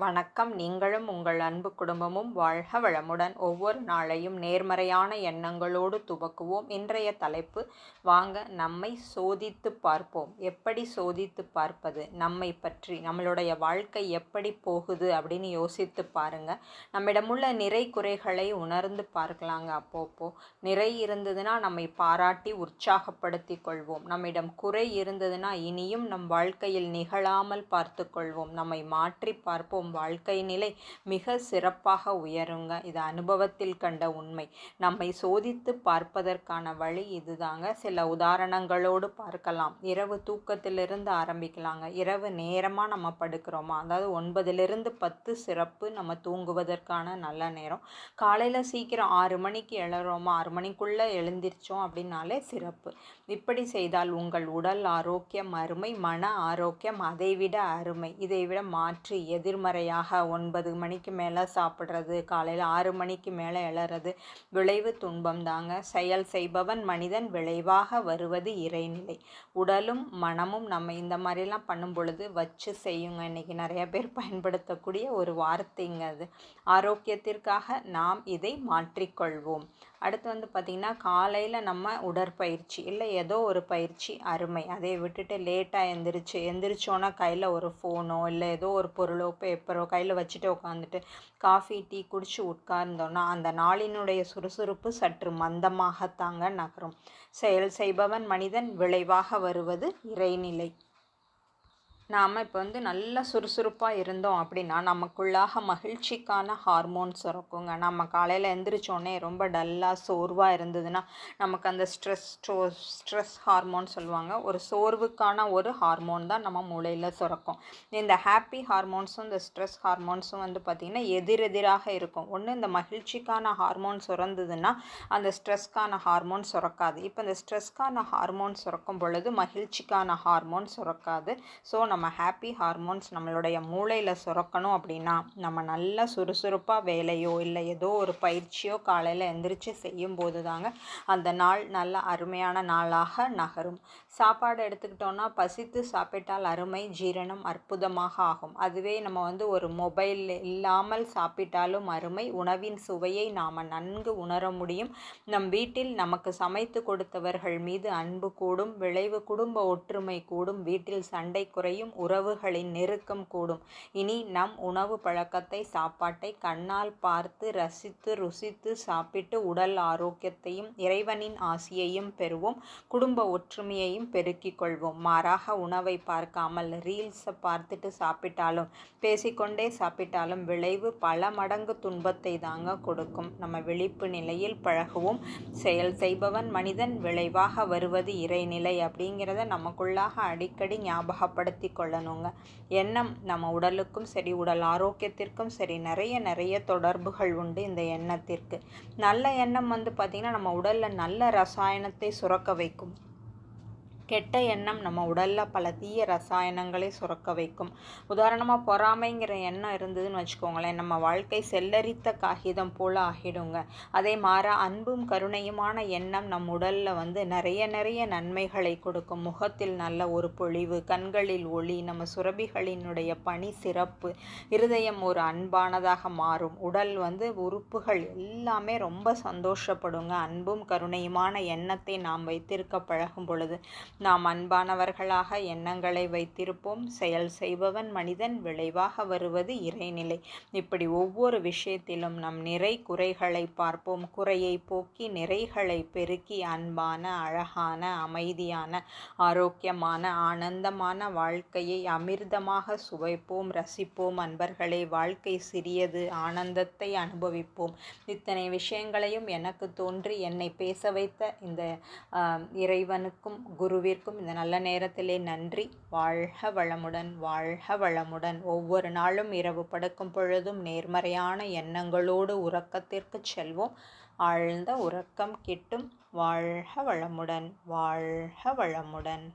வணக்கம். நீங்களும் உங்கள் அன்பு குடும்பமும் வாழ்க வளமுடன். ஒவ்வொரு நாளையும் நேர்மறையான எண்ணங்களோடு துவக்குவோம். இன்றைய தலைப்பு, வாங்க நம்மை சோதித்து பார்ப்போம். எப்படி சோதித்து பார்ப்பது? நம்மை பற்றி, நம்மளுடைய வாழ்க்கை எப்படி போகுது அப்படின்னு யோசித்து பாருங்க. நம்மிடமுள்ள நிறை குறைகளை உணர்ந்து பார்க்கலாங்க. அப்பப்போ நிறை இருந்ததுன்னா நம்மை பாராட்டி உற்சாகப்படுத்தி கொள்வோம். நம்மிடம் குறை இருந்ததுன்னா இனியும் நம் வாழ்க்கையில் நிகழாமல் பார்த்து கொள்வோம். நம்மை மாற்றி பார்ப்போம். வாழ்க்கை நிலை மிக சிறப்பாக உயருங்க. இது அனுபவத்தில் கண்ட உண்மை. நம்மை சோதித்து பார்ப்பதற்கான வழி இதுதாங்க. சில உதாரணங்களோடு பார்க்கலாம். இரவு தூக்கத்திலிருந்து ஆரம்பிக்கலாங்க. இரவு நேரமாக நம்ம படுக்கிறோமா, அதாவது 9லிருந்து 10 சிறப்பு. நம்ம தூங்குவதற்கான நல்ல நேரம். காலையில் சீக்கிரம் 6 மணிக்கு எழுறோமா, 6 மணிக்குள்ளே எழுந்திரிச்சோம் அப்படின்னாலே சிறப்பு. இப்படி செய்தால் உங்கள் உடல் ஆரோக்கியம் அருமை, மன ஆரோக்கியம் அதைவிட அருமை. இதைவிட மாற்றி எதிர்மறையாக 9 மணிக்கு மேலே சாப்பிட்றது, காலையில் 6 மணிக்கு மேலே எழறது விளைவு துன்பம் தாங்க. செயல் செய்பவன் மனிதன், விளைவாக வருவது இறைநிலை. உடலும் மனமும் நம்ம இந்த மாதிரிலாம் பண்ணும் பொழுது வச்சு செய்யுங்க. இன்றைக்கி நிறைய பேர் பயன்படுத்தக்கூடிய ஒரு வார்த்தைங்க அது. ஆரோக்கியத்திற்காக நாம் இதை மாற்றிக்கொள்வோம். அடுத்து பார்த்திங்கன்னா, காலையில் நம்ம உடற்பயிற்சி இல்லை ஏதோ ஒரு பயிற்சி அருமை. அதை விட்டுட்டு லேட்டாக எந்திரிச்சோன்னா கையில் ஒரு ஃபோனோ இல்லை ஏதோ ஒரு பொருளோ பேப்பரோ கையில் வச்சுட்டு உட்காந்துட்டு காஃபி டீ குடிச்சு உட்கார்ந்தோன்னா அந்த நாளினுடைய சுறுசுறுப்பு சற்று மந்தமாகத்தாங்க நகரும். செயல் செய்பவன் மனிதன், விளைவாக வருவது இறைநிலை. நாம் இப்போ நல்ல சுறுசுறுப்பாக இருந்தோம் அப்படின்னா நமக்குள்ளாக மகிழ்ச்சிக்கான ஹார்மோன்ஸ் சுரக்குங்க. நம்ம காலையில் எழுந்திரிச்சோன்னே ரொம்ப டல்லாக சோர்வாக இருந்ததுன்னா நமக்கு அந்த ஸ்ட்ரெஸ் ஹார்மோன் சொல்லுவாங்க. ஒரு சோர்வுக்கான ஒரு ஹார்மோன் தான் நம்ம மூளையில் சுரக்கும். இந்த ஹாப்பி ஹார்மோன்ஸும் இந்த ஸ்ட்ரெஸ் ஹார்மோன்ஸும் பார்த்திங்கன்னா எதிரெதிராக இருக்கும். ஒன்று இந்த மகிழ்ச்சிக்கான ஹார்மோன் சுரந்ததுன்னா அந்த ஸ்ட்ரெஸ்க்கான ஹார்மோன் சுரக்காது. இப்போ இந்த ஸ்ட்ரெஸ்க்கான ஹார்மோன் சுரக்கும் பொழுது மகிழ்ச்சிக்கான ஹார்மோன் சுரக்காது. ஸோ நம்ம ஹாப்பி ஹார்மோன்ஸ் நம்மளுடைய மூளையில் சுரக்கணும் அப்படின்னா நம்ம நல்ல சுறுசுறுப்பாக வேலையோ இல்லை ஏதோ ஒரு பயிற்சியோ காலையில் எந்திரிச்சு செய்யும் போது தாங்க அந்த நாள் நல்ல அருமையான நாளாக நகரும். சாப்பாடு எடுத்துக்கிட்டோன்னா பசித்து சாப்பிட்டால் அருமை, ஜீரணம் அற்புதமாக ஆகும். அதுவே நம்ம ஒரு மொபைல் இல்லாமல் சாப்பிட்டாலும் அருமை. உணவின் சுவையை நாம் நன்கு உணர முடியும். நம் வீட்டில் நமக்கு சமைத்து கொடுத்தவர்கள் மீது அன்பு கூடும், விளைவு குடும்ப ஒற்றுமை கூடும், வீட்டில் சண்டை குறையும், உறவுகளின் நெருக்கம் கூடும். இனி நம் உணவு பழக்கத்தை, சாப்பாட்டை கண்ணால் பார்த்து ரசித்து ருசித்து சாப்பிட்டு உடல் ஆரோக்கியத்தையும் இறைவனின் ஆசியையும் பெறுவோம். குடும்ப ஒற்றுமையையும் பெருக்கிக் கொள்வோம். மாறாக உணவை பார்க்காமல் ரீல்ஸை பார்த்துட்டு சாப்பிட்டாலும் பேசிக்கொண்டே சாப்பிட்டாலும் விளைவு பல மடங்கு துன்பத்தை தாங்க கொடுக்கும். நம்ம விழிப்பு நிலையில் பழகுவோம். செயல் செய்பவன் மனிதன், விளைவாக வருவது இறைநிலை அப்படிங்கிறத நமக்குள்ளாக அடிக்கடி ஞாபகப்படுத்தி கொள்ளணுங்க. எண்ணம் நம்ம உடலுக்கும் சரி உடல் ஆரோக்கியத்திற்கும் சரி நிறைய தொடர்புகள் உண்டு. இந்த எண்ணத்திற்கு நல்ல எண்ணம் பார்த்திங்கன்னா நம்ம உடலில் நல்ல ரசாயனத்தை சுரக்க வைக்கும். கெட்ட எண்ணம் நம்ம உடலில் பல தீய ரசாயனங்களை சுரக்க வைக்கும். உதாரணமாக பொறாமைங்கிற எண்ணம் இருந்ததுன்னு வச்சுக்கோங்களேன், நம்ம வாழ்க்கை செல்லரித்த காகிதம் போல் ஆகிடுங்க. அதே மாற அன்பும் கருணையுமான எண்ணம் நம் உடலில் நிறைய நன்மைகளை கொடுக்கும். முகத்தில் நல்ல ஒரு பொழிவு, கண்களில் ஒளி, நம்ம சுரபிகளினுடைய பணி சிறப்பு, இருதயம் ஒரு அன்பானதாக மாறும். உடல் உறுப்புகள் எல்லாமே ரொம்ப சந்தோஷப்படுங்க. அன்பும் கருணையுமான எண்ணத்தை நாம் வைத்திருக்க பழகும் பொழுது நாம் அன்பானவர்களாக எண்ணங்களை வைத்திருப்போம். செயல் செய்பவன் மனிதன், விளைவாக வருவது இறைநிலை. இப்படி ஒவ்வொரு விஷயத்திலும் நம் நிறை குறைகளை பார்ப்போம். குறையை போக்கி நிறைகளை பெருக்கி அன்பான, அழகான, அமைதியான, ஆரோக்கியமான, ஆனந்தமான வாழ்க்கையை அமிர்தமாக சுவைப்போம், ரசிப்போம். அன்பர்களே, வாழ்க்கை சிறியது, ஆனந்தத்தை அனுபவிப்போம். இத்தனை விஷயங்களையும் எனக்கு தோன்றி என்னை பேச வைத்த இந்த இறைவனுக்கும் குருவிற்கும் இந்த நல்ல நேரத்திலே நன்றி. வாழ்க வளமுடன், வாழ்க வளமுடன். ஒவ்வொரு நாளும் இரவு படுக்கும் பொழுதும் நேர்மறையான எண்ணங்களோடு உறக்கத்திற்கு செல்வோம். ஆழ்ந்த உறக்கம் கிட்டும். வாழ்க வளமுடன், வாழ்க வளமுடன்.